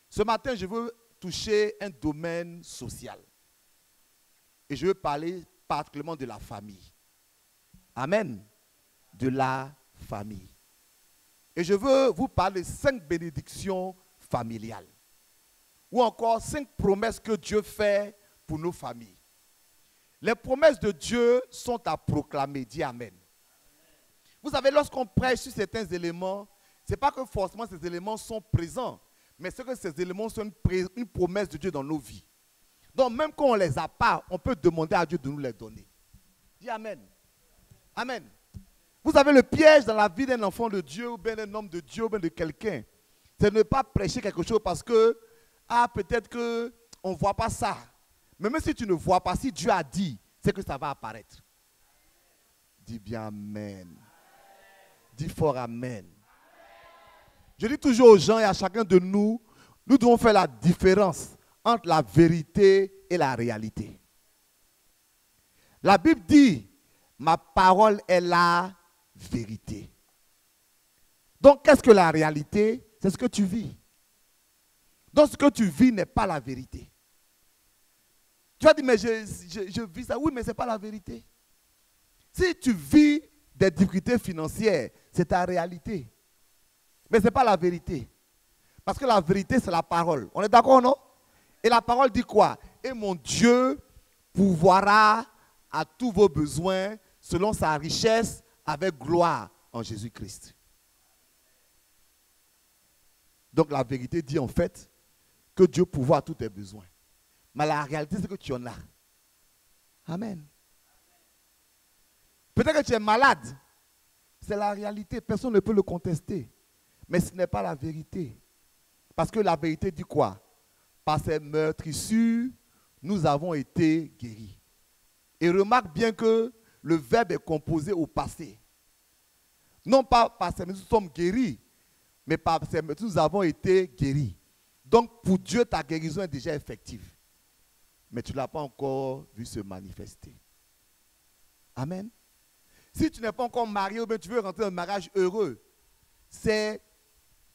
Ce matin, je veux toucher un domaine social. Et je veux parler particulièrement de la famille. Amen. De la famille. Et je veux vous parler de 5 bénédictions familiales. Ou encore 5 promesses que Dieu fait pour nos familles. Les promesses de Dieu sont à proclamer. Dis Amen. Vous savez, lorsqu'on prêche sur certains éléments, ce n'est pas que forcément ces éléments sont présents. Mais c'est que ces éléments sont une promesse de Dieu dans nos vies. Donc même quand on ne les a pas, on peut demander à Dieu de nous les donner. Dis Amen. Amen. Vous avez le piège dans la vie d'un enfant de Dieu, ou bien d'un homme de Dieu, ou bien de quelqu'un. C'est de ne pas prêcher quelque chose parce que, peut-être qu'on ne voit pas ça. Mais même si tu ne vois pas, si Dieu a dit, c'est que ça va apparaître. Dis bien Amen. Dis fort Amen. Je dis toujours aux gens et à chacun de nous, nous devons faire la différence entre la vérité et la réalité. La Bible dit, ma parole est la vérité. Donc, qu'est-ce que la réalité? C'est ce que tu vis. Donc, ce que tu vis n'est pas la vérité. Tu vas dire, mais je vis ça. Oui, mais ce n'est pas la vérité. Si tu vis des difficultés financières, c'est ta réalité. Mais ce n'est pas la vérité. Parce que la vérité, c'est la parole. On est d'accord, non? Et la parole dit quoi? Et mon Dieu pourvoira à tous vos besoins selon sa richesse avec gloire en Jésus-Christ. Donc la vérité dit en fait que Dieu pourvoit à tous tes besoins. Mais la réalité, c'est que tu en as. Amen. Peut-être que tu es malade. C'est la réalité. Personne ne peut le contester. Mais ce n'est pas la vérité. Parce que la vérité dit quoi? Par ces meurtrissures, nous avons été guéris. Et remarque bien que le verbe est composé au passé. Non pas par ces meurtrissures, nous sommes guéris, mais par ces meurtrissures, nous avons été guéris. Donc pour Dieu, ta guérison est déjà effective. Mais tu ne l'as pas encore vu se manifester. Amen. Si tu n'es pas encore marié ou bien tu veux rentrer dans un mariage heureux, c'est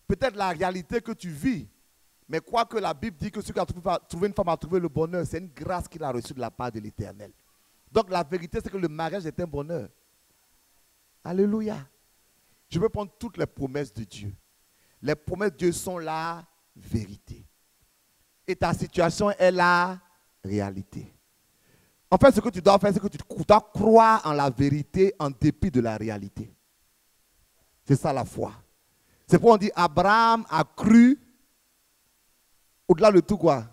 peut-être la réalité que tu vis, mais quoi que la Bible dit que celui qui a trouvé une femme a trouvé le bonheur, c'est une grâce qu'il a reçue de la part de l'Éternel. Donc la vérité, c'est que le mariage est un bonheur. Alléluia. Je veux prendre toutes les promesses de Dieu. Les promesses de Dieu sont la vérité. Et ta situation est la réalité. En fait, ce que tu dois faire, c'est que tu dois croire en la vérité en dépit de la réalité. C'est ça la foi. C'est pourquoi on dit Abraham a cru au-delà de tout quoi?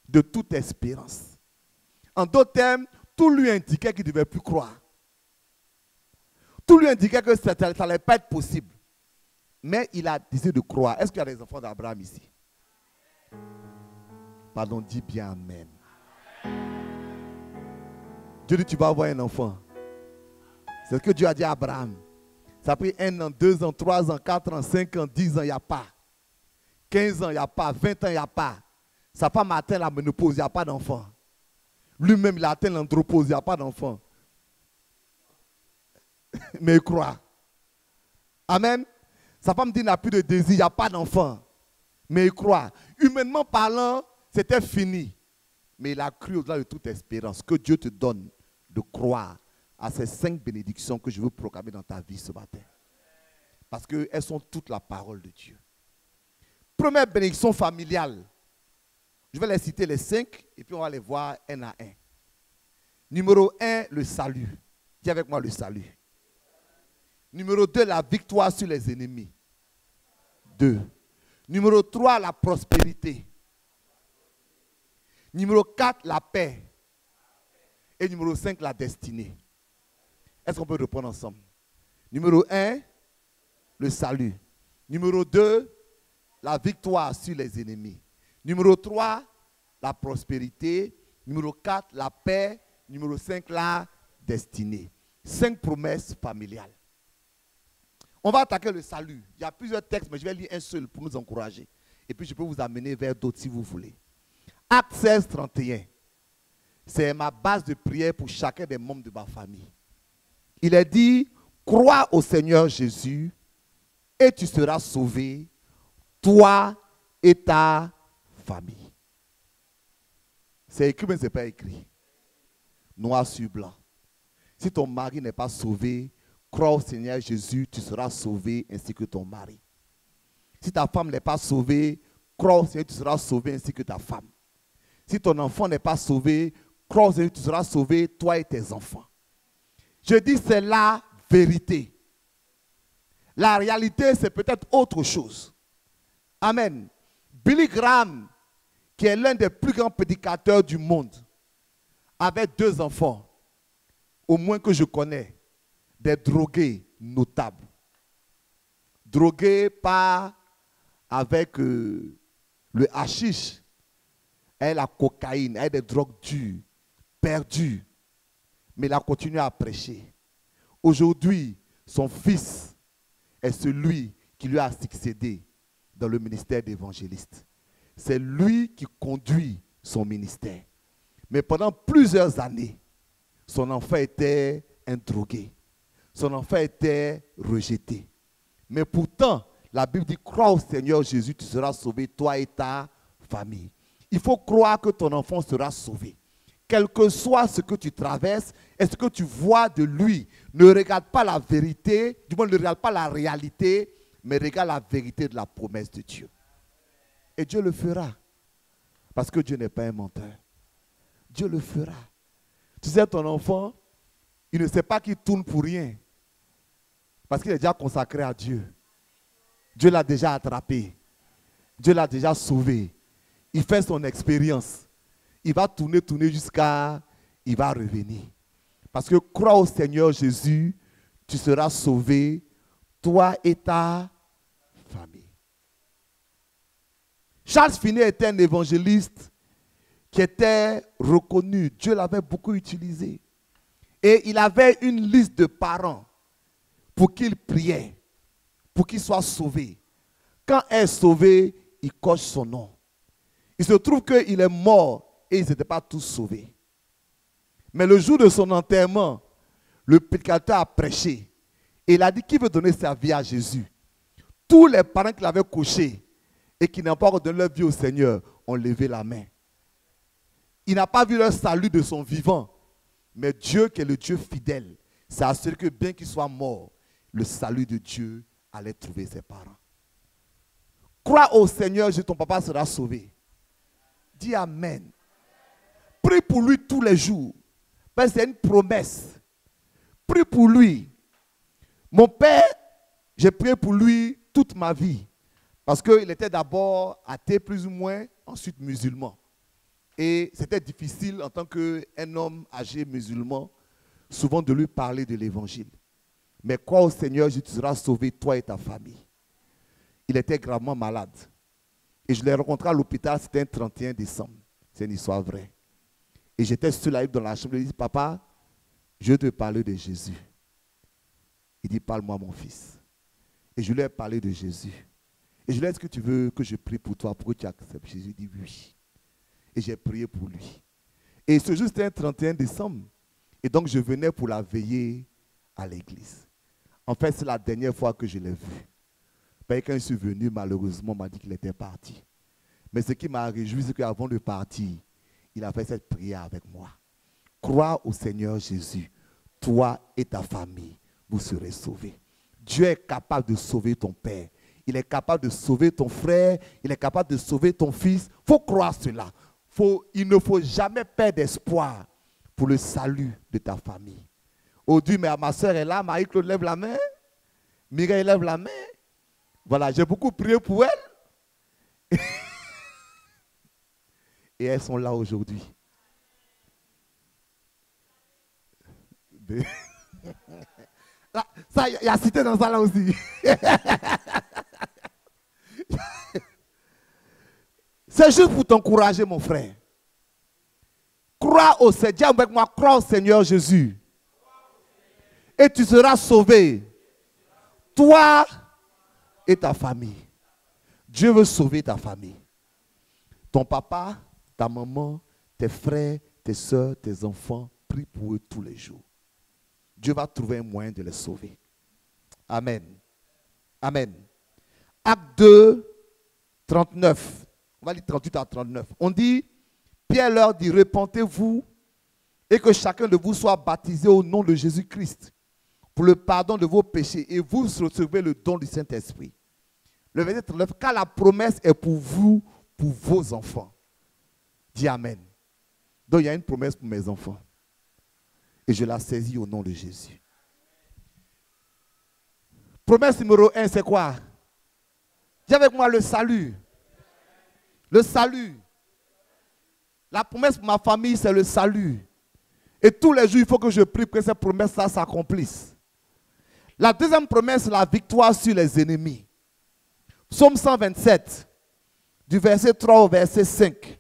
De toute espérance. En d'autres termes, tout lui indiquait qu'il ne devait plus croire. Tout lui indiquait que ça n'allait pas être possible. Mais il a décidé de croire. Est-ce qu'il y a des enfants d'Abraham ici? Pardon, dis bien Amen. Dieu dit tu vas avoir un enfant. C'est ce que Dieu a dit à Abraham. Ça a pris 1 an, 2 ans, 3 ans, 4 ans, 5 ans, 10 ans, il n'y a pas. 15 ans, il n'y a pas. 20 ans, il n'y a pas. Sa femme a atteint la ménopause, il n'y a pas d'enfant. Lui-même, il a atteint l'andropause, il n'y a pas d'enfant. Mais il croit. Amen. Sa femme dit qu'il n'a plus de désir, il n'y a pas d'enfant. Mais il croit. Humainement parlant, c'était fini. Mais il a cru au-delà de toute espérance. Que Dieu te donne de croire à ces 5 bénédictions que je veux proclamer dans ta vie ce matin. Parce qu'elles sont toute la parole de Dieu. Première bénédiction familiale. Je vais les citer les 5 et puis on va les voir un à un. Numéro 1, le salut. Dis avec moi le salut. Numéro 2, la victoire sur les ennemis. 2. Numéro 3, la prospérité. Numéro 4, la paix. Et numéro 5, la destinée. Est-ce qu'on peut reprendre ensemble? Numéro 1, le salut. Numéro 2, la victoire sur les ennemis. Numéro 3, la prospérité. Numéro 4, la paix. Numéro 5, la destinée. 5 promesses familiales. On va attaquer le salut. Il y a plusieurs textes, mais je vais lire un seul pour nous encourager. Et puis je peux vous amener vers d'autres si vous voulez. Acte 16, 31. C'est ma base de prière pour chacun des membres de ma famille. Il est dit, crois au Seigneur Jésus et tu seras sauvé, toi et ta famille. C'est écrit, mais ce n'est pas écrit. Noir sur blanc. Si ton mari n'est pas sauvé, crois au Seigneur Jésus, tu seras sauvé ainsi que ton mari. Si ta femme n'est pas sauvée, crois au Seigneur, tu seras sauvé ainsi que ta femme. Si ton enfant n'est pas sauvé, crois au Seigneur, tu seras sauvé, toi et tes enfants. Je dis, c'est la vérité. La réalité, c'est peut-être autre chose. Amen. Billy Graham, qui est l'un des plus grands prédicateurs du monde, avait 2 enfants, au moins que je connais, des drogués notables. Drogués pas avec le hashish, et la cocaïne, et des drogues dures, perdues. Mais il a continué à prêcher. Aujourd'hui, son fils est celui qui lui a succédé dans le ministère d'évangéliste. C'est lui qui conduit son ministère. Mais pendant plusieurs années, son enfant était un drogué. Son enfant était rejeté. Mais pourtant, la Bible dit, crois au Seigneur Jésus, tu seras sauvé, toi et ta famille. Il faut croire que ton enfant sera sauvé. Quel que soit ce que tu traverses et ce que tu vois de lui, ne regarde pas la vérité, du moins ne regarde pas la réalité, mais regarde la vérité de la promesse de Dieu. Et Dieu le fera. Parce que Dieu n'est pas un menteur. Dieu le fera. Tu sais, ton enfant, il ne sait pas qu'il tourne pour rien. Parce qu'il est déjà consacré à Dieu. Dieu l'a déjà attrapé. Dieu l'a déjà sauvé. Il fait son expérience. Il va tourner jusqu'à... Il va revenir. Parce que crois au Seigneur Jésus, tu seras sauvé, toi et ta famille. Charles Finney était un évangéliste qui était reconnu. Dieu l'avait beaucoup utilisé. Et il avait une liste de parents pour qu'ils priaient, pour qu'ils soient sauvés. Quand un est sauvé, il coche son nom. Il se trouve qu'il est mort et ils n'étaient pas tous sauvés. Mais le jour de son enterrement, le prédicateur a prêché. Et il a dit qu'il veut donner sa vie à Jésus. Tous les parents qu'il avait cochés et qui n'ont pas encore donné leur vie au Seigneur ont levé la main. Il n'a pas vu leur salut de son vivant. Mais Dieu, qui est le Dieu fidèle, s'est assuré que bien qu'il soit mort, le salut de Dieu allait trouver ses parents. Crois au Seigneur, ton papa sera sauvé. Dis Amen. Prie pour lui tous les jours. Parce que c'est une promesse. Prie pour lui. Mon père, j'ai prié pour lui toute ma vie. Parce qu'il était d'abord athée plus ou moins, ensuite musulman. Et c'était difficile en tant qu'un homme âgé musulman, souvent de lui parler de l'évangile. Mais crois au Seigneur, tu seras sauvé, toi et ta famille. Il était gravement malade. Et je l'ai rencontré à l'hôpital, c'était un 31 décembre. C'est une histoire vraie. Et j'étais seul à lui dans la chambre. Il dit, papa, je veux te parler de Jésus. Il dit, parle-moi mon fils. Et je lui ai parlé de Jésus. Et je lui ai dit, est-ce que tu veux que je prie pour toi, pour que tu acceptes Jésus? Il dit, oui. Et j'ai prié pour lui. Et ce jour, c'était un 31 décembre. Et donc, je venais pour la veiller à l'église. En fait, c'est la dernière fois que je l'ai vu. Parce que quand je suis venu, malheureusement, on m'a dit qu'il était parti. Mais ce qui m'a réjoui, c'est qu'avant de partir, il a fait cette prière avec moi. Crois au Seigneur Jésus. Toi et ta famille, vous serez sauvés. Dieu est capable de sauver ton père. Il est capable de sauver ton frère. Il est capable de sauver ton fils. Il faut croire cela. Il ne faut jamais perdre espoir pour le salut de ta famille. Oh Dieu, mais ma soeur est là. Marie-Claude lève la main. Mireille lève la main. Voilà, j'ai beaucoup prié pour elle. Et elles sont là aujourd'hui. Ça, il y a cité dans ça là aussi. C'est juste pour t'encourager, mon frère. Crois au Seigneur. Dis avec moi, crois au Seigneur Jésus. Et tu seras sauvé. toi et ta famille. Dieu veut sauver ta famille. Ton papa, ta maman, tes frères, tes soeurs, tes enfants, prie pour eux tous les jours. Dieu va trouver un moyen de les sauver. Amen. Amen. Acte 2, 39. On va lire 38 à 39. On dit, Pierre leur dit, repentez-vous et que chacun de vous soit baptisé au nom de Jésus-Christ pour le pardon de vos péchés et vous recevez le don du Saint-Esprit. Le verset 39, car la promesse est pour vous, pour vos enfants. Dis Amen. Donc il y a une promesse pour mes enfants. Et je la saisis au nom de Jésus. Promesse numéro 1, c'est quoi? Dis avec moi le salut. Le salut. La promesse pour ma famille, c'est le salut. Et tous les jours, il faut que je prie pour que cette promesse-là s'accomplisse. La deuxième promesse, c'est la victoire sur les ennemis. Psaume 127, du verset 3 au verset 5.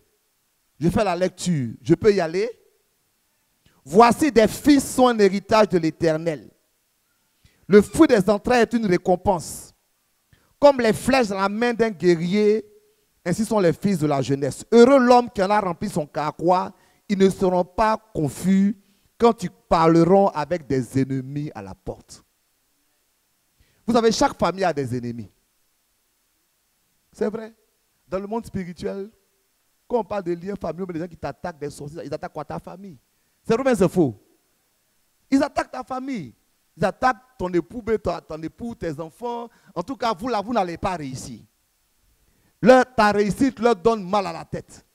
Je fais la lecture. Je peux y aller? Voici des fils sont un héritage de l'Éternel. Le fruit des entrailles est une récompense. Comme les flèches dans la main d'un guerrier, ainsi sont les fils de la jeunesse. Heureux l'homme qui en a rempli son carquois, ils ne seront pas confus quand ils parleront avec des ennemis à la porte. Vous savez, chaque famille a des ennemis. C'est vrai. Dans le monde spirituel, quand on parle de liens familiaux, les gens qui t'attaquent, des sorciers, ils attaquent quoi? Ta famille. C'est vrai, mais c'est faux. Ils attaquent ta famille. Ils attaquent ton époux, ton époux, tes enfants. En tout cas, vous là, vous n'allez pas réussir. Ta réussite leur donne mal à la tête.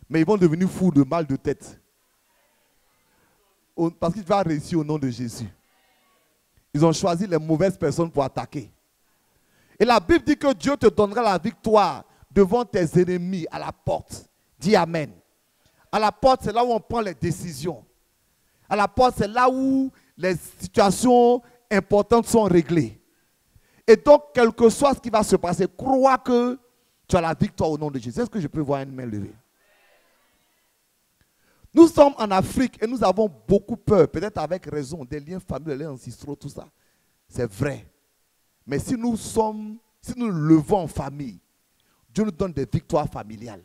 Mais ils vont devenir fous de mal de tête. Parce qu'ils vont réussir au nom de Jésus. Ils ont choisi les mauvaises personnes pour attaquer. Et la Bible dit que Dieu te donnera la victoire devant tes ennemis à la porte. Dis Amen. À la porte, c'est là où on prend les décisions. À la porte, c'est là où les situations importantes sont réglées. Et donc, quel que soit ce qui va se passer, crois que tu as la victoire au nom de Jésus. Est-ce que je peux voir une main levée? Nous sommes en Afrique et nous avons beaucoup peur, peut-être avec raison, des liens familiaux, des liens ancestraux, tout ça. C'est vrai. Mais si nous nous levons en famille, Dieu nous donne des victoires familiales.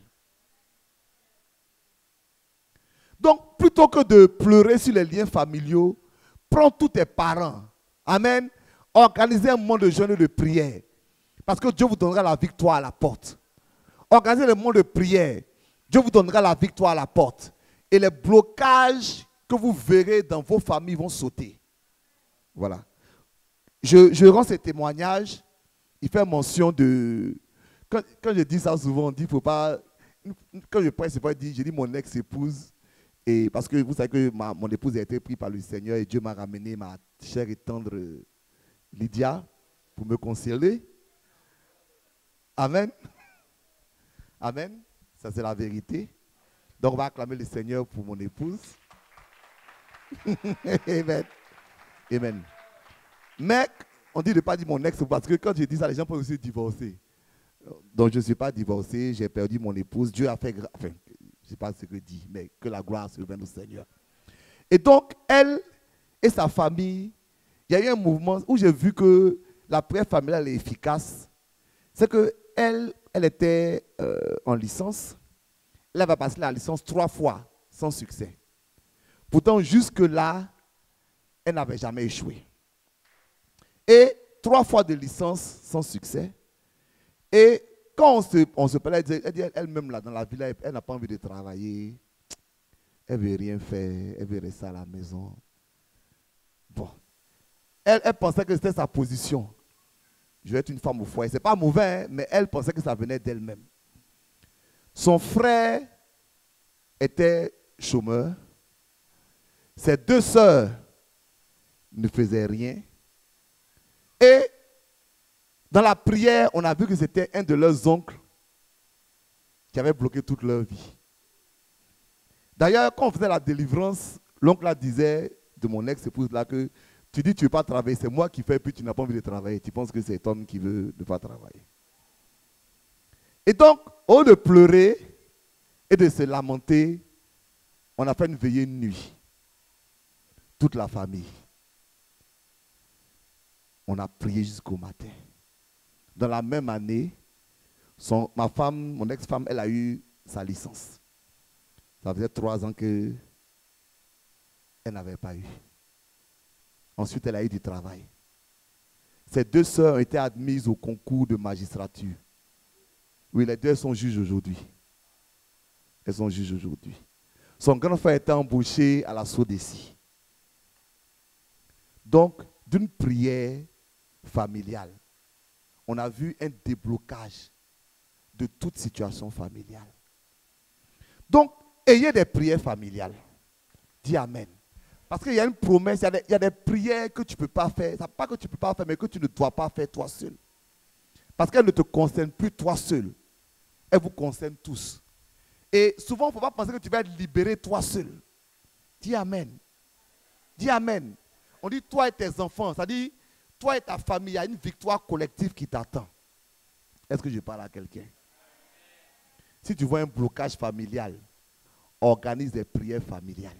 Donc, plutôt que de pleurer sur les liens familiaux, prends tous tes parents. Amen. Organisez un moment de jeûne et de prière. Parce que Dieu vous donnera la victoire à la porte. Organisez le moment de prière. Dieu vous donnera la victoire à la porte. Et les blocages que vous verrez dans vos familles vont sauter. Voilà. Je rends ce témoignage. Il fait mention de... Quand je dis ça souvent, on dit, faut pas... Quand je prêche, c'est pas dire, je dis mon ex-épouse. Et parce que vous savez que mon épouse a été prise par le Seigneur et Dieu m'a ramené ma chère et tendre Lydia pour me consoler. Amen. Amen. Ça, c'est la vérité. Donc, on va acclamer le Seigneur pour mon épouse. Amen. Amen. Mais, on dit de ne pas dire mon ex parce que quand je dis ça, les gens peuvent aussi divorcer. Donc, je ne suis pas divorcé, j'ai perdu mon épouse. Dieu a fait... Enfin, je ne sais pas ce que dit, mais que la gloire se revienne au Seigneur. Et donc, elle et sa famille, il y a eu un mouvement où j'ai vu que la prière familiale est efficace. C'est qu'elle était en licence. Elle va passer la licence 3 fois sans succès. Pourtant, jusque-là, elle n'avait jamais échoué. Et 3 fois de licence sans succès. Et quand on se parlait, elle dit elle-même là dans la ville, elle n'a pas envie de travailler. Elle ne veut rien faire. Elle veut rester à la maison. Bon. Elle pensait que c'était sa position. Je vais être une femme au foyer. Ce n'est pas mauvais, hein, mais elle pensait que ça venait d'elle-même. Son frère était chômeur. Ses 2 sœurs ne faisaient rien. Et dans la prière, on a vu que c'était un de leurs oncles qui avait bloqué toute leur vie. D'ailleurs, quand on faisait la délivrance, l'oncle là disait de mon ex-épouse là que tu dis que tu ne veux pas travailler, c'est moi qui fais, puis tu n'as pas envie de travailler. Tu penses que c'est cet homme qui veut ne pas travailler. Et donc, au lieu de pleurer et de se lamenter, on a fait une veillée de nuit. Toute la famille. On a prié jusqu'au matin. Dans la même année, ma femme, mon ex-femme, elle a eu sa licence. Ça faisait 3 ans qu'elle n'avait pas eu. Ensuite, elle a eu du travail. Ses 2 sœurs ont été admises au concours de magistrature. Oui, les 2 sont juges aujourd'hui. Elles sont juges aujourd'hui. Son grand frère était embauché à la SODECI. Donc, d'une prière familiale, on a vu un déblocage de toute situation familiale. Donc, ayez des prières familiales. Dis Amen. Parce qu'il y a une promesse, il y a des prières que tu ne peux pas faire. Pas que tu ne peux pas faire, mais que tu ne dois pas faire toi seul. Parce qu'elles ne te concernent plus toi seul. Elles vous concernent tous. Et souvent, il ne faut pas penser que tu vas être libéré toi seul. Dis Amen. Dis Amen. On dit toi et tes enfants, ça dit toi et ta famille, il y a une victoire collective qui t'attend. Est-ce que je parle à quelqu'un? Si tu vois un blocage familial, organise des prières familiales.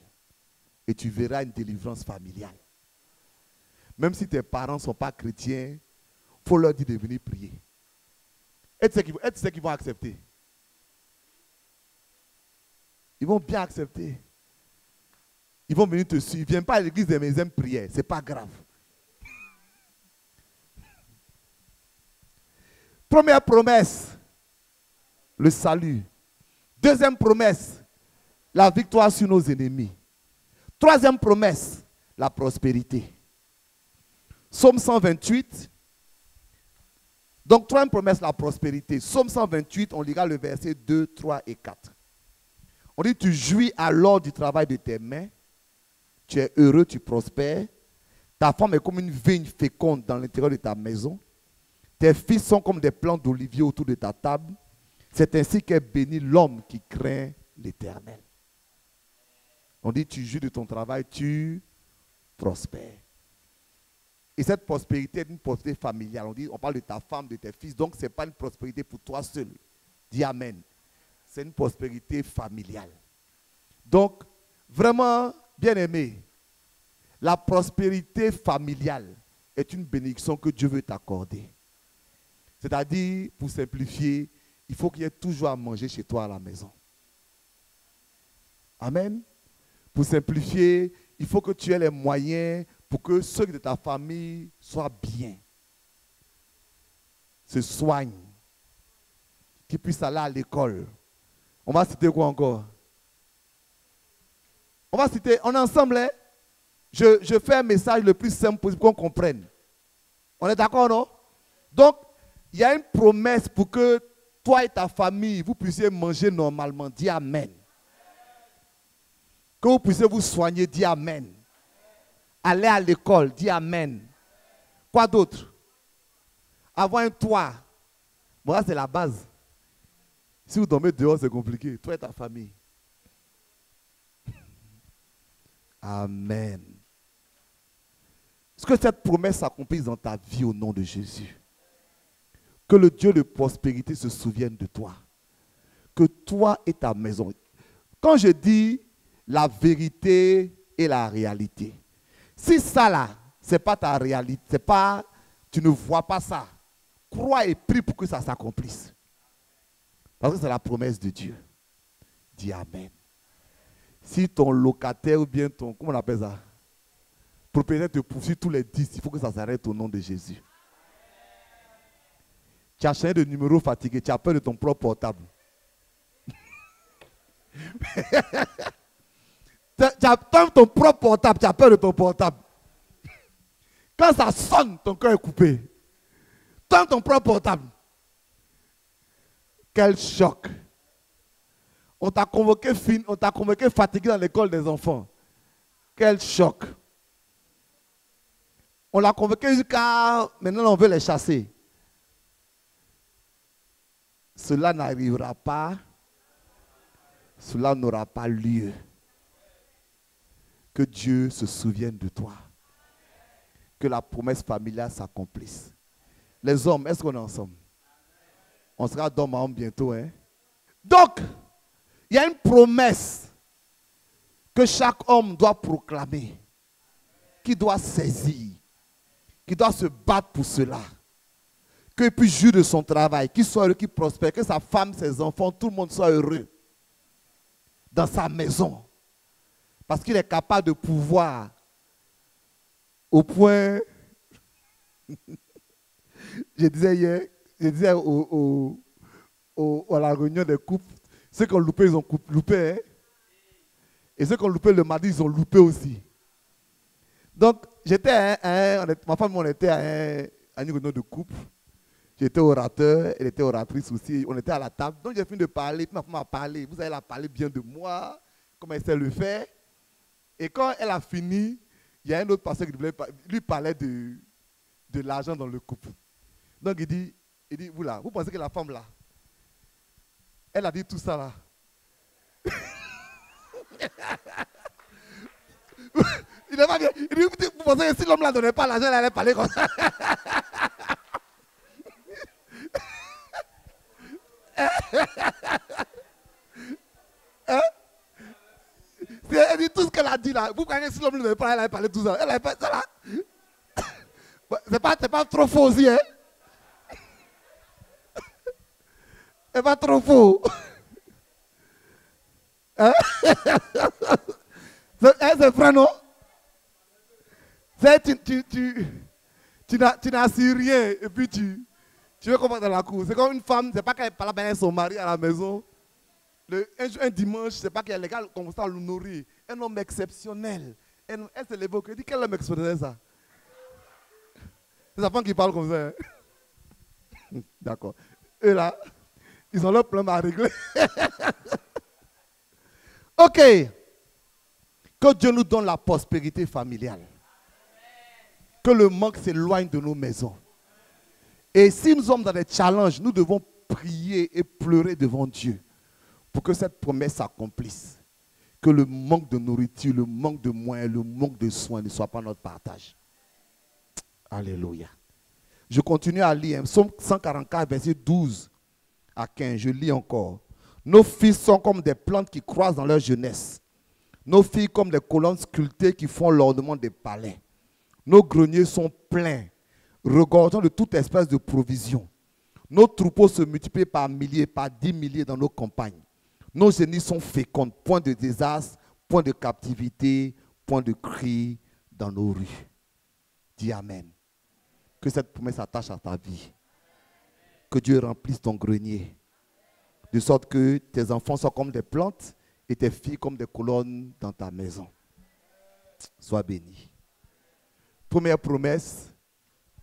Et tu verras une délivrance familiale. Même si tes parents ne sont pas chrétiens, il faut leur dire de venir prier. Et tu sais qu'ils vont accepter. Ils vont bien accepter. Ils vont venir te suivre. Ils ne viennent pas à l'église mais ils aiment prier. Ce n'est pas grave. Première promesse, le salut. Deuxième promesse, la victoire sur nos ennemis. Troisième promesse, la prospérité. Psaume 128. Donc, troisième promesse, la prospérité. Psaume 128, on lira le verset 2, 3 et 4. On dit, tu jouis alors du travail de tes mains. Tu es heureux, tu prospères. Ta femme est comme une vigne féconde dans l'intérieur de ta maison. Tes fils sont comme des plants d'olivier autour de ta table. C'est ainsi qu'est béni l'homme qui craint l'Éternel. On dit, tu jouis de ton travail, tu prospères. Et cette prospérité est une prospérité familiale. On parle de ta femme, de tes fils. Donc, ce n'est pas une prospérité pour toi seul. Dis Amen. C'est une prospérité familiale. Donc, vraiment, bien aimé, la prospérité familiale est une bénédiction que Dieu veut t'accorder. C'est-à-dire, pour simplifier, il faut qu'il y ait toujours à manger chez toi à la maison. Amen. Pour simplifier, il faut que tu aies les moyens pour que ceux de ta famille soient bien, se soignent, qu'ils puissent aller à l'école. On va citer quoi encore? On va citer, on est ensemble, hein? Je fais un message le plus simple possible pour qu'on comprenne. On est d'accord, non? Donc, il y a une promesse pour que toi et ta famille, vous puissiez manger normalement. Dis Amen. Que vous puissiez vous soigner. Dis Amen. Aller à l'école. Dis Amen. Quoi d'autre? Avoir un toit. Bon, ça c'est la base. Si vous dormez dehors, c'est compliqué. Toi et ta famille. Amen. Est-ce que cette promesse s'accomplisse dans ta vie au nom de Jésus? Que le Dieu de prospérité se souvienne de toi. Que toi et ta maison. Quand je dis la vérité et la réalité, si ça là, ce n'est pas ta réalité, c'est pas, tu ne vois pas ça, crois et prie pour que ça s'accomplisse. Parce que c'est la promesse de Dieu. Dis Amen. Si ton locataire ou bien ton, comment on appelle ça, propriétaire te poursuit tous les 10, il faut que ça s'arrête au nom de Jésus. Tu as changé de numéro fatigué, tu as peur de ton propre portable. Tu as ton propre portable, tu as peur de ton portable. Quand ça sonne, ton cœur est coupé. Tends ton propre portable. Quel choc. On t'a convoqué fatigué dans l'école des enfants. Quel choc. On l'a convoqué jusqu'à... Maintenant, on veut les chasser. Cela n'arrivera pas. Cela n'aura pas lieu. Que Dieu se souvienne de toi. Que la promesse familiale s'accomplisse. Les hommes, est-ce qu'on est ensemble? On sera d'homme à homme bientôt. Hein? Donc, il y a une promesse que chaque homme doit proclamer, qui doit saisir, qui doit se battre pour cela. Qu'il puisse jouir de son travail, qu'il soit heureux, qu'il prospère, que sa femme, ses enfants, tout le monde soit heureux dans sa maison. Parce qu'il est capable de pouvoir au point, je disais hier, à la réunion des couples, ceux qui ont loupé, ils ont loupé. Hein? Et ceux qui ont loupé le mardi, ils ont loupé aussi. Donc, ma femme, on était à une réunion de couple. J'étais orateur, elle était oratrice aussi. On était à la table. Donc, j'ai fini de parler. Puis ma femme a parlé. Vous allez parler bien de moi, comment elle sait le faire. Et quand elle a fini, il y a un autre pasteur qui lui parlait de l'argent dans le couple. Donc, il dit, vous pensez que la femme là, elle a dit tout ça là. Il n'est pas bien. Il dit, vous pensez que si l'homme ne donnait pas l'argent, elle allait parler comme ça. Hein? Elle dit tout ce qu'elle a dit là. Vous croyez que si l'homme ne donnait pas, elle allait parler tout ça. Elle allait faire ça là. C'est pas trop faux aussi, hein? C'est pas trop faux. Hein? C'est vrai, non? Tu n'as su rien et puis tu veux comprendre dans la cour. C'est comme une femme, c'est pas qu'elle parle avec son mari à la maison. Un dimanche, c'est pas qu'elle est légale comme ça, le nourrir. Un homme exceptionnel. Elle se lève au cœur. Elle dit, quel homme exceptionnel ça? C'est sa femme qui parle comme ça. Hein? D'accord. Eux là, ils ont leur problème à régler. Ok. Que Dieu nous donne la prospérité familiale. Que le manque s'éloigne de nos maisons. Et si nous sommes dans des challenges, nous devons prier et pleurer devant Dieu pour que cette promesse s'accomplisse. Que le manque de nourriture, le manque de moyens, le manque de soins ne soit pas notre partage. Alléluia. Je continue à lire. Psaume 144, verset 12 à 15. Je lis encore. Nos fils sont comme des plantes qui croissent dans leur jeunesse. Nos filles comme des colonnes sculptées qui font l'ornement des palais. Nos greniers sont pleins, regorgeant de toute espèce de provisions. Nos troupeaux se multiplient par milliers, par 10 milliers dans nos campagnes. Nos génies sont fécondes, point de désastre, point de captivité, point de cri dans nos rues. Dis Amen. Que cette promesse s'attache à ta vie. Que Dieu remplisse ton grenier. De sorte que tes enfants soient comme des plantes et tes filles comme des colonnes dans ta maison. Sois béni. Première promesse,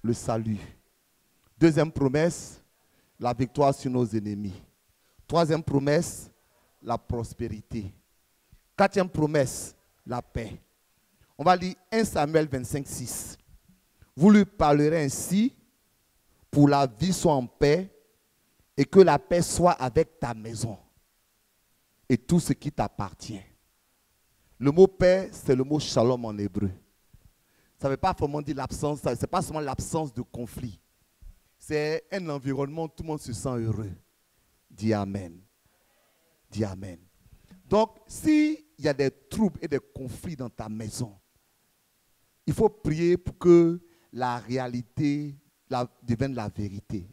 le salut. Deuxième promesse, la victoire sur nos ennemis. Troisième promesse, la prospérité. Quatrième promesse, la paix. On va lire 1 Samuel 25, 6. Vous lui parlerez ainsi, pour la vie soit en paix, et que la paix soit avec ta maison et tout ce qui t'appartient. Le mot paix, c'est le mot shalom en hébreu. Ça ne veut pas vraiment dire l'absence, ce n'est pas seulement l'absence de conflit. C'est un environnement où tout le monde se sent heureux. Dis Amen. Dis Amen. Donc, s'il y a des troubles et des conflits dans ta maison, il faut prier pour que la réalité devienne la vérité.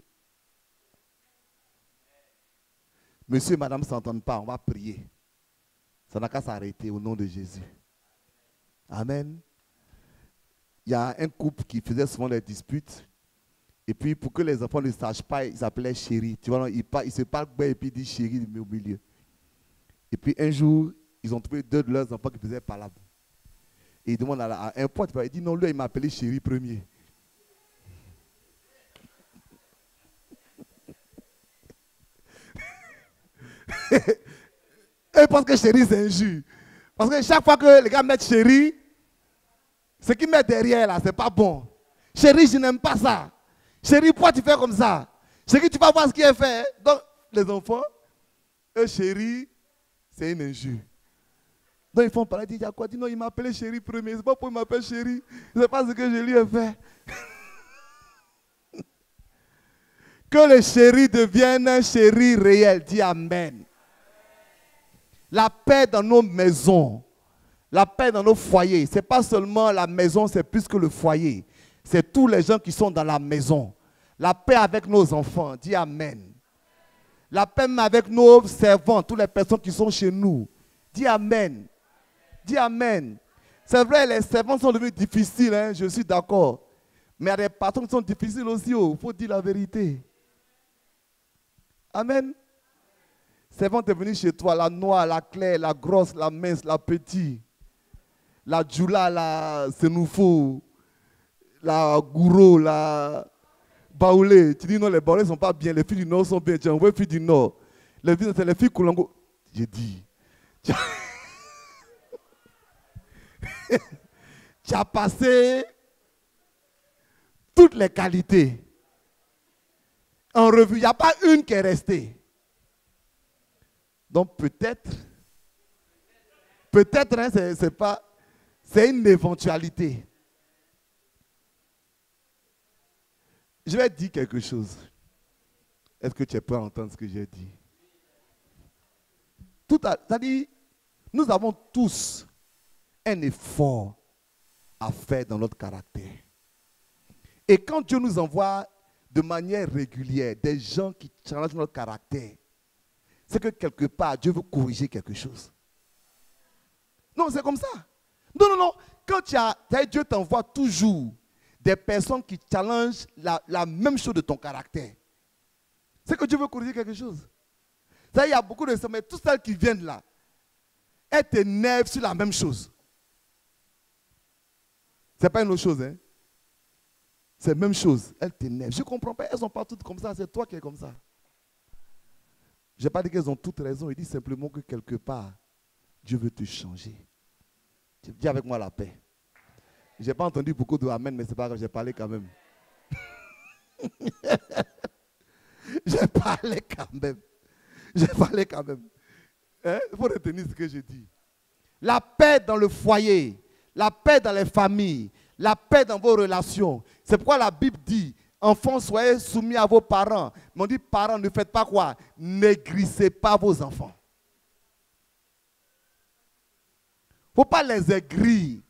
Monsieur et madame ne s'entendent pas, on va prier. Ça n'a qu'à s'arrêter au nom de Jésus. Amen. Il y a un couple qui faisait souvent des disputes. Et puis, pour que les enfants ne sachent pas, ils s'appelaient chéri. Tu vois, ils se parlent et puis ils disent chéri au milieu. Et puis, un jour, ils ont trouvé deux de leurs enfants qui faisaient palabre. Et ils demandent à un pote, il dit non, lui, il m'a appelé chéri premier. Et parce que chéri, c'est injure. Parce que chaque fois que les gars mettent chéri, ce qu'ils mettent derrière là, c'est pas bon. Chéri, je n'aime pas ça. Chéri, pourquoi tu fais comme ça? Chéri, tu vas voir ce qui est fait. Donc, les enfants, eux, chéri, c'est une injure. Donc, ils font parler, ils disent, il y a quoi? Ils disent, non, il m'a appelé chéri premier. C'est pas pourquoi il m'appelle chéri. C'est pas ce que je lui ai fait. Que le chéri devienne un chéri réel. Dis Amen. La paix dans nos maisons, la paix dans nos foyers. Ce n'est pas seulement la maison, c'est plus que le foyer. c'est tous les gens qui sont dans la maison. La paix avec nos enfants. Dis Amen. La paix même avec nos servants, toutes les personnes qui sont chez nous. Dis Amen. Dis Amen. C'est vrai, les servants sont devenus difficiles, hein, je suis d'accord. Mais il y a des patrons qui sont difficiles aussi, il faut dire la vérité. Amen. Servant est venu chez toi, la noire, la claire, la grosse, la mince, la petite, la djoula, la senoufo, la gouro, la baoulé. Tu dis non, les baoulés ne sont pas bien, les filles du Nord sont bien. Tu envoies les filles du Nord. Les filles, c'est les filles Koulango. J'ai dit. Tu as passé toutes les qualités en revue. Il n'y a pas une qui est restée. Donc peut-être, hein, c'est une éventualité. Je vais dire quelque chose. Est-ce que tu es prêt à entendre ce que j'ai dit? C'est-à-dire, nous avons tous un effort à faire dans notre caractère. Et quand Dieu nous envoie de manière régulière des gens qui challengent notre caractère, c'est que quelque part, Dieu veut corriger quelque chose. Non, c'est comme ça. Non. Quand Dieu t'envoie toujours des personnes qui challengent la même chose de ton caractère, c'est que Dieu veut corriger quelque chose. Il y a beaucoup de ça, mais toutes celles qui viennent là, elles t'énervent sur la même chose. Ce n'est pas une autre chose, hein. C'est la même chose. Elles t'énervent. Je ne comprends pas. Elles ne sont pas toutes comme ça. C'est toi qui es comme ça. Je n'ai pas dit qu'elles ont toutes raison. Il dit simplement que quelque part, Dieu veut te changer. Dis avec moi la paix. Je n'ai pas entendu beaucoup de amen, mais ce n'est pas grave, j'ai parlé quand même. J'ai parlé quand même. J'ai parlé quand même. Hein? Il faut retenir ce que je dis. La paix dans le foyer, la paix dans les familles, la paix dans vos relations. C'est pourquoi la Bible dit, enfants, soyez soumis à vos parents. Mais on dit, parents, ne faites pas quoi? N'aigrissez pas vos enfants. Il ne faut pas les aigrir.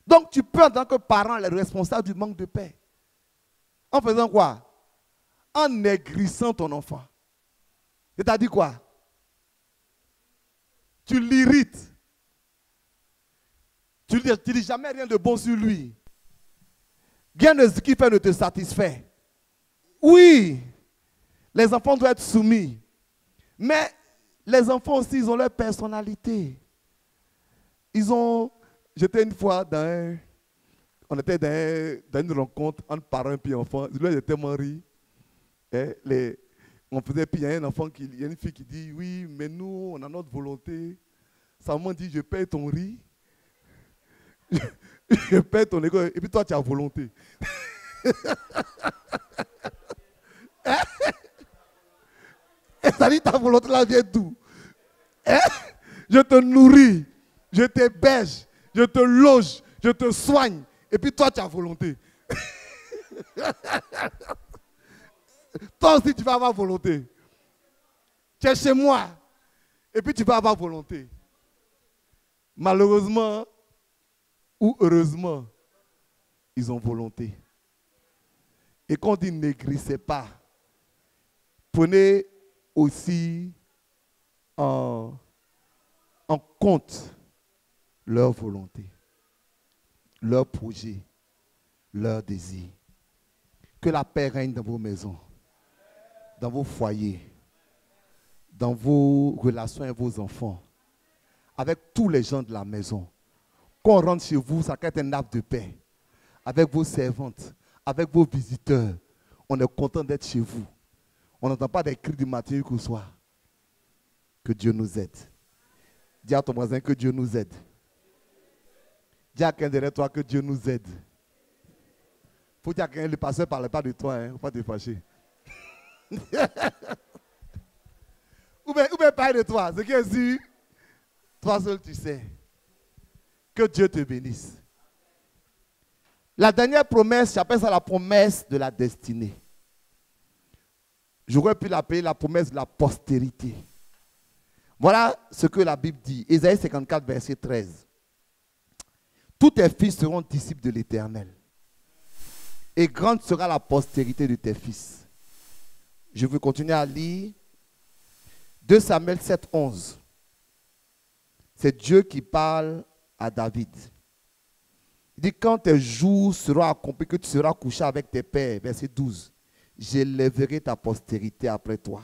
Donc tu peux en tant que parent être responsable du manque de paix. En faisant quoi? En aigrissant ton enfant. C'est-à-dire quoi? Tu l'irrites. Tu ne dis jamais rien de bon sur lui. Rien de ce qu'il fait ne te satisfait. Oui, les enfants doivent être soumis. Mais les enfants aussi, ils ont leur personnalité. J'étais une fois on était dans une rencontre entre parents et enfants. J'étais tellement ri. On faisait, puis il y a un enfant, il y a une fille qui dit, oui, mais nous, on a notre volonté. Sa maman dit, je paye ton riz. Je paye ton école. Et puis toi, tu as volonté. Et ça dit, ta volonté là vient d'où? Je te nourris, je t'héberge, je te loge, je te soigne. Et puis toi, tu as volonté. Toi aussi, tu vas avoir volonté. Tu es chez moi. Et puis tu vas avoir volonté. Malheureusement, ou heureusement, ils ont volonté. Et quand on dit n'aigrissez pas, prenez aussi en compte leur volonté, leur projet, leur désir. Que la paix règne dans vos maisons, dans vos foyers, dans vos relations avec vos enfants, avec tous les gens de la maison. Quand on rentre chez vous, ça crée un havre de paix. Avec vos servantes, avec vos visiteurs, on est content d'être chez vous. On n'entend pas des cris du matin jusqu'au soir. Que Dieu nous aide. Dis à ton voisin que Dieu nous aide. Dis à quelqu'un derrière toi que Dieu nous aide. Faut dire à quelqu'un, le pasteur ne parle pas de toi, il ne faut pas te fâcher. Ou bien parler de toi. Ce qui est sûr, toi seul tu sais. Que Dieu te bénisse. La dernière promesse, j'appelle ça la promesse de la destinée. J'aurais pu l'appeler la promesse de la postérité. Voilà ce que la Bible dit. Ésaïe 54, verset 13. tous tes fils seront disciples de l'Éternel. Et grande sera la postérité de tes fils. Je veux continuer à lire 2 Samuel 7, 11. C'est Dieu qui parle à David. Il dit, quand tes jours seront accomplis, que tu seras couché avec tes pères, verset 12, j'élèverai ta postérité après toi.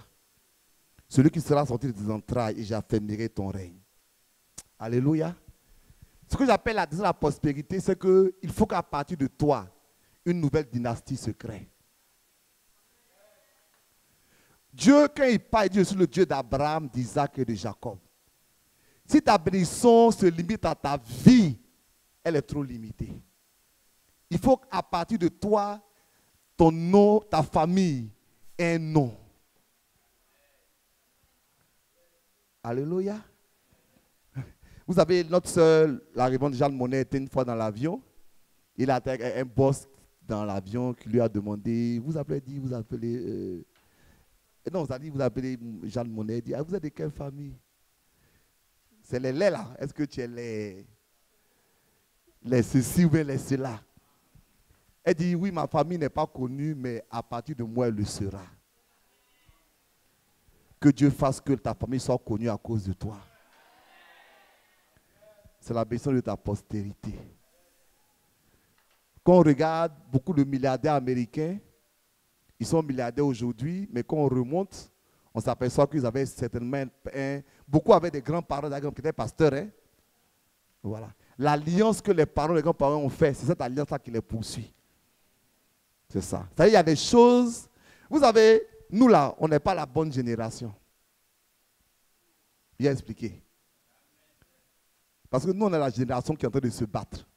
Celui qui sera sorti de tes entrailles, et j'affermirai ton règne. Alléluia. Ce que j'appelle la prospérité, c'est qu'il faut qu'à partir de toi, une nouvelle dynastie se crée. Dieu, quand il parle, il dit, je suis le Dieu d'Abraham, d'Isaac et de Jacob. Si ta bénédiction se limite à ta vie, elle est trop limitée. Il faut qu'à partir de toi, ton nom, ta famille, ait un nom. Alléluia. Vous savez, notre soeur, la révérende Jeanne Monnet, était une fois dans l'avion. Il a un boss dans l'avion qui lui a demandé, vous appelez, non, vous avez dit, vous appelez Jeanne Monnet, il dit, ah, vous êtes de quelle famille? C'est les laits là. Est-ce que tu es les ceci ou bien les cela? Elle dit, oui, ma famille n'est pas connue, mais à partir de moi, elle le sera. Que Dieu fasse que ta famille soit connue à cause de toi. C'est la bénédiction de ta postérité. Quand on regarde beaucoup de milliardaires américains, ils sont milliardaires aujourd'hui, mais quand on remonte, on s'aperçoit qu'ils avaient certainement beaucoup avaient des grands-parents qui étaient pasteurs. Hein? Voilà. L'alliance que les parents, les grands-parents ont fait, c'est cette alliance-là qui les poursuit. C'est ça. C'est-à-dire, il y a des choses. Vous savez, nous là, on n'est pas la bonne génération. Bien expliqué. Parce que nous, on est la génération qui est en train de se battre.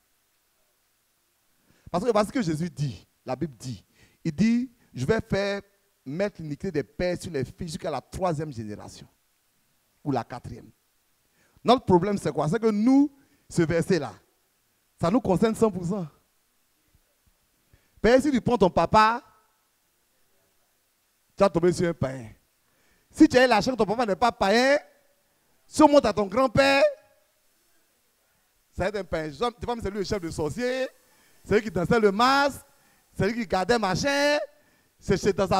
Parce que voici ce que Jésus dit, la Bible dit. Il dit, je vais mettre l'iniquité des pères sur les fils jusqu'à la 3e génération. Ou la 4e. Notre problème, c'est quoi? C'est que nous, ce verset-là, ça nous concerne 100%. Père, si tu prends ton papa, tu vas tomber sur un païen. Si tu as la chance que ton papa n'est pas païen, si on monte à ton grand-père, ça va être un païen. C'est lui le chef de sorcier, c'est lui qui dansait le masque, c'est lui qui gardait machin.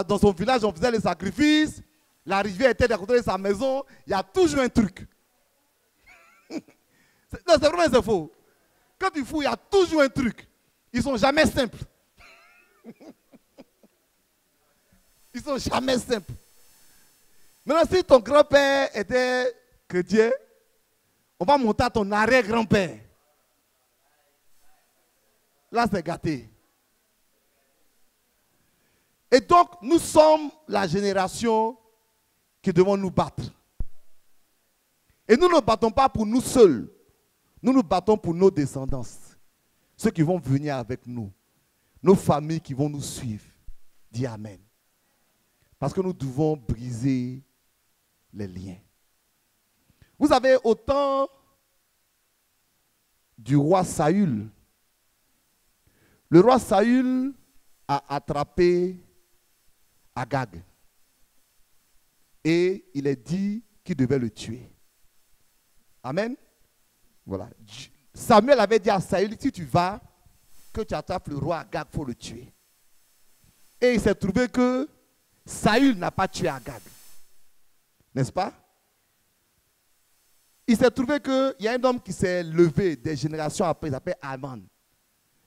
Dans son village, on faisait les sacrifices. La rivière était à côté de sa maison. Il y a toujours un truc. Non, c'est vraiment c'est faux. Quand tu fous, il y a toujours un truc. Ils ne sont jamais simples. Ils ne sont jamais simples. Maintenant, si ton grand-père était chrétien, on va monter à ton arrière-grand-père. Là, c'est gâté. Et donc, nous sommes la génération qui devons nous battre. Et nous ne nous battons pas pour nous seuls. Nous nous battons pour nos descendants. Ceux qui vont venir avec nous. Nos familles qui vont nous suivre. Dis Amen. Parce que nous devons briser les liens. Vous savez, au temps du roi Saül, le roi Saül a attrapé Agag. Et il est dit qu'il devait le tuer. Amen. Voilà. Samuel avait dit à Saül, si tu vas, que tu attrapes le roi Agag, il faut le tuer. Et il s'est trouvé que Saül n'a pas tué Agag. N'est-ce pas? Il s'est trouvé qu'il y a un homme qui s'est levé des générations après, il s'appelle Aman.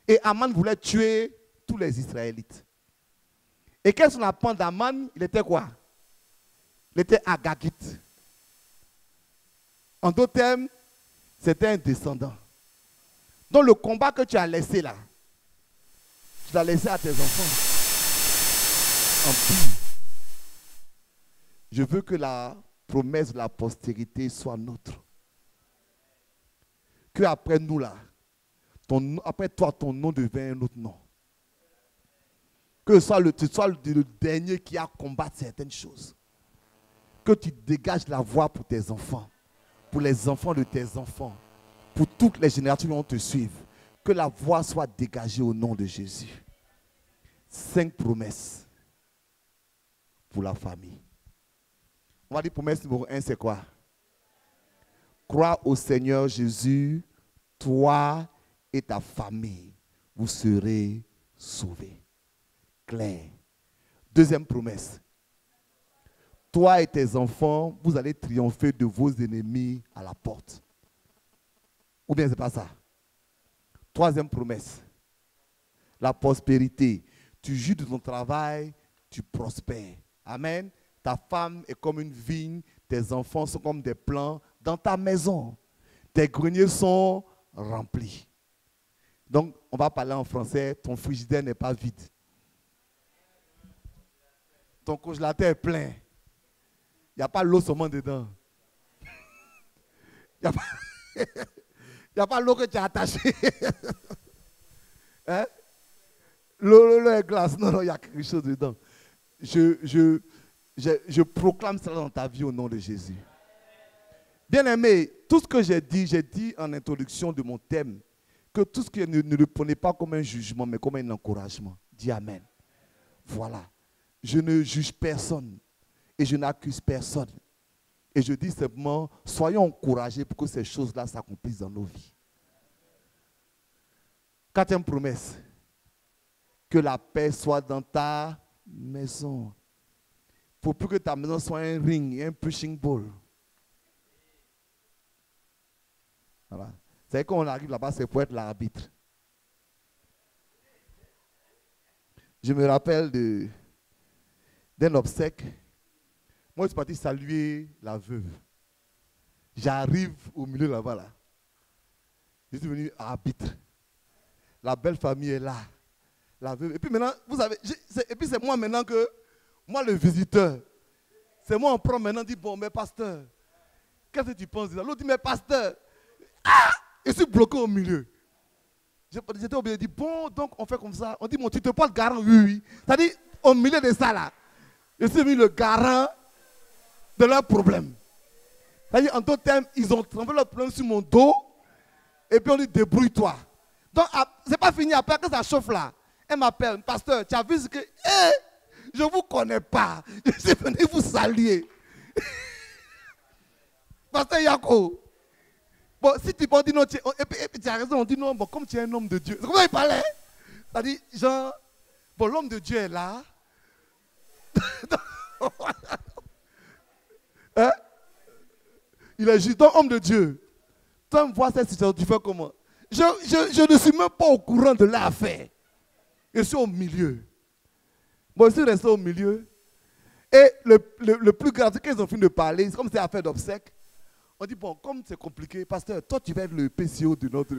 Et Aman voulait tuer tous les Israélites. Et qu'est-ce qu'on apprend d'Aman? Il était quoi? Il était Agagite. En d'autres termes, c'était un descendant. Donc le combat que tu as laissé là, tu l'as laissé à tes enfants. En plus, je veux que la promesse de la postérité soit nôtre. Que après nous là, après toi, ton nom devient un autre nom. Que tu sois le dernier qui a combattu certaines choses. Que tu dégages la voie pour tes enfants, pour les enfants de tes enfants, pour toutes les générations qui vont te suivre. Que la voie soit dégagée au nom de Jésus. 5 promesses pour la famille. On va dire promesse numéro 1, c'est quoi? Crois au Seigneur Jésus, toi et ta famille, vous serez sauvés. Claire. Deuxième promesse. Toi et tes enfants, vous allez triompher de vos ennemis à la porte. Ou bien ce n'est pas ça? Troisième promesse. La prospérité. Tu jouis de ton travail, tu prospères. Amen. Ta femme est comme une vigne, tes enfants sont comme des plants dans ta maison. Tes greniers sont remplis. Donc, on va parler en français. Ton frigidaire n'est pas vide. Ton congélateur est plein. Il n'y a pas l'eau seulement dedans. Il n'y a pas l'eau que tu as attachée. Hein? L'eau est glace. Non, il y a quelque chose dedans. Je proclame cela dans ta vie au nom de Jésus. Bien-aimé, tout ce que j'ai dit en introduction de mon thème, que tout ce que ne le prenez pas comme un jugement, mais comme un encouragement. Dis Amen. Voilà. Je ne juge personne et je n'accuse personne. Et je dis simplement, soyons encouragés pour que ces choses-là s'accomplissent dans nos vies. Quatrième promesse. Que la paix soit dans ta maison. Il ne faut plus que ta maison soit un ring, un pushing ball. Voilà. Vous savez, quand on arrive là-bas, c'est pour être l'arbitre. Je me rappelle d'un obsèque. Moi, je suis parti saluer la veuve. J'arrive au milieu là-bas. Là. Je suis venu arbitre. La belle famille est là. La veuve. Et puis maintenant, vous savez, et puis c'est moi maintenant que, moi le visiteur, c'est moi on prend maintenant, dit bon, mais pasteur, qu'est-ce que tu penses de ça? L'autre dit, mais pasteur, je suis bloqué au milieu. J'étais obligé de dire, bon, donc on fait comme ça. On dit, bon, tu te portes garant, oui. C'est-à-dire, au milieu de ça là, je suis mis le garant de leurs problèmes. C'est-à-dire, en d'autres termes, ils ont trempé leur problème sur mon dos, et puis on dit, débrouille-toi. Donc, c'est pas fini, après que ça chauffe là, elle m'appelle, pasteur, tu as vu ce que... je ne vous connais pas, je suis venu vous saluer. Pasteur Yako, bon, si tu dis non, et puis tu as raison, on dit non, bon, comme tu es un homme de Dieu. C'est comme ça qu'il parlait. C'est-à-dire, genre, bon, l'homme de Dieu est là. Hein? Il est juste un homme de Dieu. Toi, me vois cette situation, tu fais comment? Je ne suis même pas au courant de l'affaire. Je suis au milieu. Moi, je suis resté au milieu. Et le plus grave, c'est qu'ils ont fini de parler, c'est comme c'est affaire d'obsèque. On dit, bon, comme c'est compliqué, pasteur, toi, tu vas être le PCO de notre...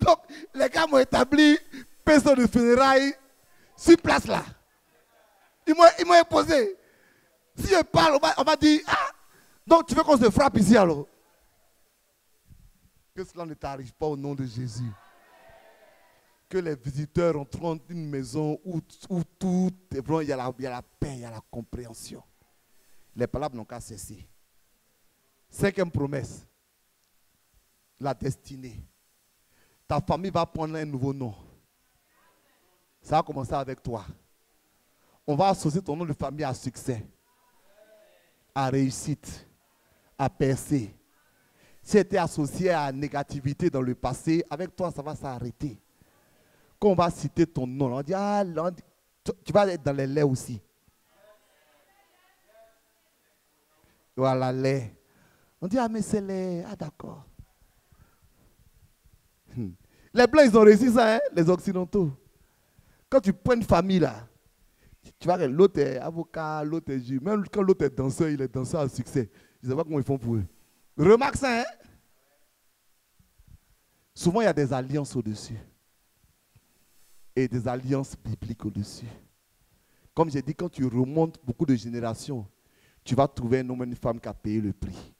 Donc, les gars m'ont établi PCO de funérailles sur place là. Ils m'ont imposé. Si je parle, on va dire, ah, donc tu veux qu'on se frappe ici alors? Que cela ne t'arrive pas au nom de Jésus. Que les visiteurs entrent dans une maison où tout est blanc, il y a la paix, il y a la compréhension. Les palabres n'ont qu'à cesser. Cinquième promesse. La destinée. Ta famille va prendre un nouveau nom. Ça va commencer avec toi. On va associer ton nom de famille à succès, à réussite, à percer. Si tu étais associé à négativité dans le passé, avec toi, ça va s'arrêter. Quand on va citer ton nom, on dit, ah, tu vas être dans les laits aussi. Voilà, lait. On dit, ah, mais c'est lait. Ah, d'accord. Les Blancs, ils ont réussi ça, hein, les Occidentaux. Quand tu prends une famille, là, tu vois que l'autre est avocat, l'autre est juge. Même quand l'autre est danseur, il est danseur à succès. Je ne sais pas comment ils font pour eux. Remarque ça, hein? Souvent, il y a des alliances au-dessus. Et des alliances bibliques au-dessus. Comme j'ai dit, quand tu remontes beaucoup de générations, tu vas trouver un homme et une femme qui a payé le prix.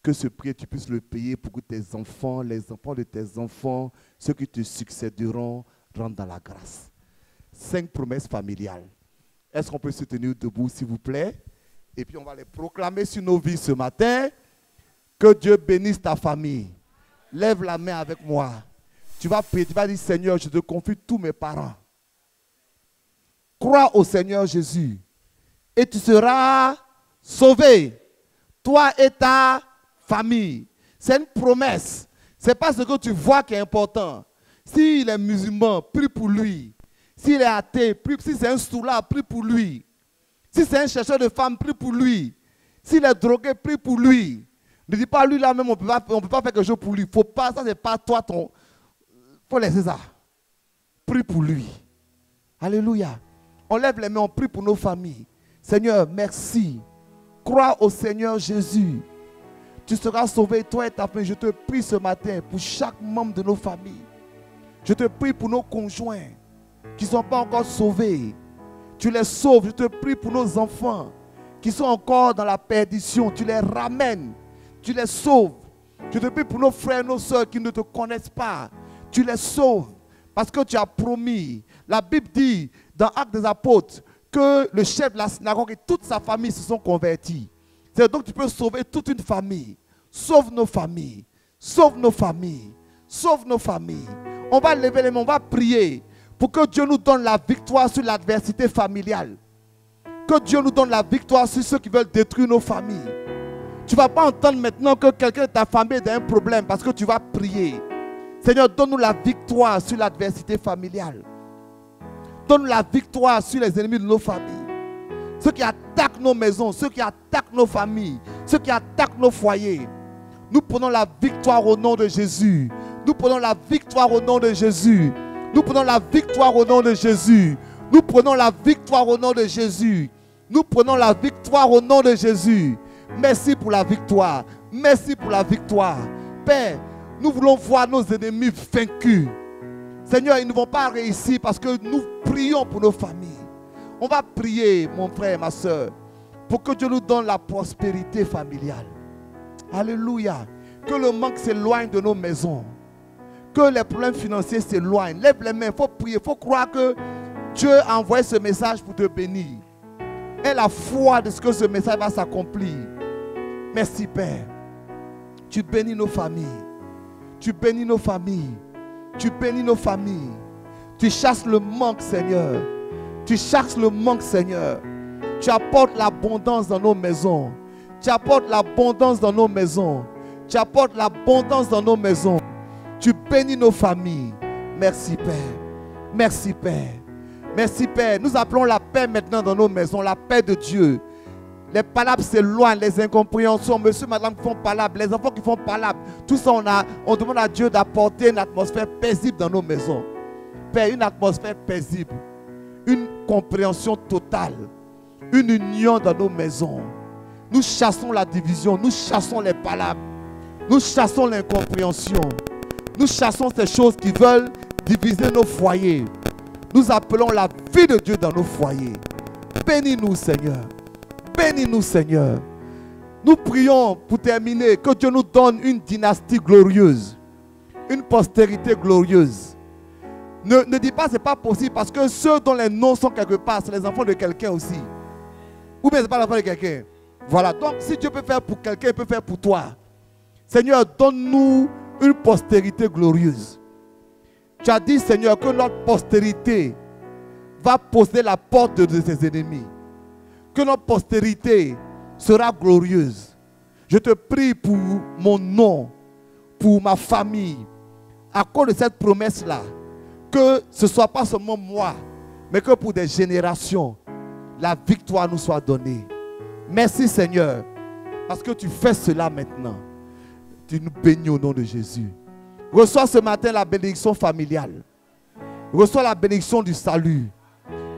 Que ce prix, tu puisses le payer pour que tes enfants, les enfants de tes enfants, ceux qui te succéderont, rentrent dans la grâce. 5 promesses familiales. Est-ce qu'on peut se tenir debout, s'il vous plaît? Et puis, on va les proclamer sur nos vies ce matin. Que Dieu bénisse ta famille. Lève la main avec moi. Tu vas prier, tu vas dire, Seigneur, je te confie tous mes parents. Crois au Seigneur Jésus et tu seras sauvé. Toi et ta famille. C'est une promesse. Ce n'est pas ce que tu vois qui est important. S'il est musulman, prie pour lui. S'il est athée, prie. Si c'est un soulard, prie pour lui. Si c'est un chercheur de femmes, prie pour lui. S'il est drogué, prie pour lui. Ne dis pas lui là même, on peut pas faire quelque chose pour lui. Faut pas, ça c'est pas toi ton. Faut laisser ça. Prie pour lui. Alléluia. On lève les mains, on prie pour nos familles. Seigneur, merci. Crois au Seigneur Jésus. Tu seras sauvé, toi et ta famille. Je te prie ce matin pour chaque membre de nos familles. Je te prie pour nos conjoints qui ne sont pas encore sauvés. Tu les sauves. Je te prie pour nos enfants qui sont encore dans la perdition. Tu les ramènes. Tu les sauves. Je te prie pour nos frères et nos soeurs qui ne te connaissent pas. Tu les sauves. Parce que tu as promis. La Bible dit dans Actes des Apôtres que le chef de la synagogue et toute sa famille se sont convertis. C'est donc tu peux sauver toute une famille. Sauve nos familles. Sauve nos familles. Sauve nos familles. On va lever les mains, on va prier pour que Dieu nous donne la victoire sur l'adversité familiale. Que Dieu nous donne la victoire sur ceux qui veulent détruire nos familles. Tu ne vas pas entendre maintenant que quelqu'un de ta famille a un problème parce que tu vas prier. Seigneur, donne-nous la victoire sur l'adversité familiale. Donne-nous la victoire sur les ennemis de nos familles. Ceux qui attaquent nos maisons, ceux qui attaquent nos familles, ceux qui attaquent nos foyers. Nous prenons la victoire au nom de Jésus. Nous prenons la victoire au nom de Jésus. Nous prenons la victoire au nom de Jésus. Nous prenons la victoire au nom de Jésus. Nous prenons la victoire au nom de Jésus. Merci pour la victoire. Merci pour la victoire. Père, nous voulons voir nos ennemis vaincus. Seigneur, ils ne vont pas réussir parce que nous prions pour nos familles. On va prier, mon frère, ma soeur, pour que Dieu nous donne la prospérité familiale. Alléluia. Que le manque s'éloigne de nos maisons. Que les problèmes financiers s'éloignent. Lève les mains, il faut prier, il faut croire que Dieu a envoyé ce message pour te bénir. Aie la foi de ce que ce message va s'accomplir. Merci Père. Tu bénis nos familles. Tu bénis nos familles. Tu bénis nos familles. Tu chasses le manque, Seigneur. Tu chasses le manque, Seigneur. Tu apportes l'abondance dans nos maisons. Tu apportes l'abondance dans nos maisons. Tu apportes l'abondance dans nos maisons. Tu bénis nos familles. Merci Père. Merci Père. Merci Père. Nous appelons la paix maintenant dans nos maisons. La paix de Dieu. Les palabres s'éloignent, les incompréhensions. Monsieur, madame qui font palabres, les enfants qui font palabres. Tout ça, on demande à Dieu d'apporter une atmosphère paisible dans nos maisons. Père, une atmosphère paisible. Une compréhension totale. Une union dans nos maisons. Nous chassons la division. Nous chassons les palabres. Nous chassons l'incompréhension. Nous chassons ces choses qui veulent diviser nos foyers. Nous appelons la vie de Dieu dans nos foyers. Bénis-nous, Seigneur. Bénis-nous, Seigneur. Nous prions pour terminer que Dieu nous donne une dynastie glorieuse. Une postérité glorieuse. Ne dis pas que ce n'est pas possible parce que ceux dont les noms sont quelque part, c'est les enfants de quelqu'un aussi. Ou bien ce n'est pas l'enfant de quelqu'un. Voilà. Donc si Dieu peut faire pour quelqu'un, il peut faire pour toi. Seigneur, donne-nous une postérité glorieuse. Tu as dit, Seigneur, que notre postérité va poser la porte de ses ennemis. Que notre postérité sera glorieuse. Je te prie pour mon nom, pour ma famille, à cause de cette promesse-là, que ce ne soit pas seulement moi, mais que pour des générations, la victoire nous soit donnée. Merci Seigneur, parce que tu fais cela maintenant. Tu nous bénis au nom de Jésus. Reçois ce matin la bénédiction familiale. Reçois la bénédiction du salut.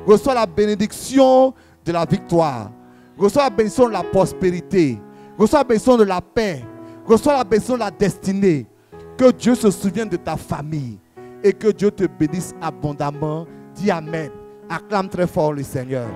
Reçois la bénédiction de la victoire. Reçois la bénédiction de la prospérité. Reçois la bénédiction de la paix. Reçois la bénédiction de la destinée. Que Dieu se souvienne de ta famille. Et que Dieu te bénisse abondamment. Dis Amen. Acclame très fort le Seigneur.